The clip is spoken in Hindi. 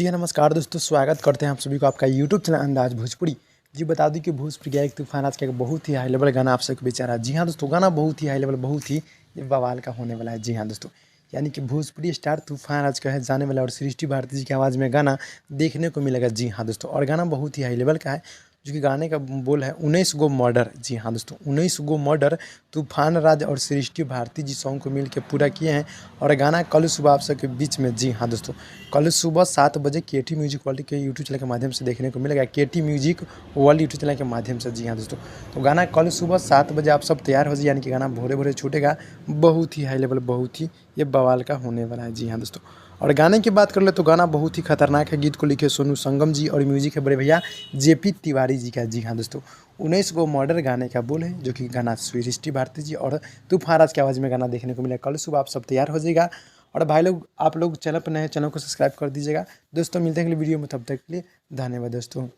जी हाँ, नमस्कार दोस्तों, स्वागत करते हैं आप सभी को आपका यूट्यूब चैनल अंदाज भोजपुरी। जी बता दूं कि भोजपुरी गायक तूफान आज का एक बहुत ही हाई लेवल गाना आप सबके बीच आ रहा है। जी हाँ दोस्तों, गाना बहुत ही हाई लेवल, बहुत ही ये बवाल का होने वाला है। जी हाँ दोस्तों, यानी कि भोजपुरी स्टार तूफान आज का है जाने वाला और सृष्टि भारती जी की आवाज़ में गाना देखने को मिलेगा। जी हाँ दोस्तों, और गाना बहुत ही हाई लेवल का है, जो कि गाने का बोल है 19 गो मर्डर। जी हाँ दोस्तों, 19 गो मर्डर तूफान राज और सृष्टि भारती जी सॉन्ग को मिल के पूरा किए हैं। और गाना कल सुबह आप सबके बीच में, जी हाँ दोस्तों, कल सुबह 7 बजे केटी म्यूजिक वर्ल्ड के यूट्यूब चैनल के माध्यम से देखने को मिलेगा। केटी म्यूजिक वर्ल्ड यूट्यूब चैनल के माध्यम से। जी हाँ दोस्तों, तो गाना कल सुबह 7 बजे आप सब तैयार हो जाइए, यानी कि गाना भोरे भोरे छूटेगा। बहुत ही हाई लेवल, बहुत ही ये बवाल का होने वाला है। जी हाँ दोस्तों, और गाने की बात कर ले तो गाना बहुत ही खतरनाक है। गीत को लिखे सोनू संगम जी और म्यूजिक है बड़े भैया जेपी तिवारी जी का। जी हाँ दोस्तों, 19 गो मर्डर गाने का बोल है, जो कि गाना सृष्टि भारती जी और तूफान राज की आवाज़ में गाना देखने को मिलेगा। कल सुबह आप सब तैयार हो जाएगा। और भाई लोग, आप लोग चैनल पर नए, चैनल को सब्सक्राइब कर दीजिएगा। दोस्तों मिलते हैं अगली वीडियो में, तब तक के लिए धन्यवाद दोस्तों।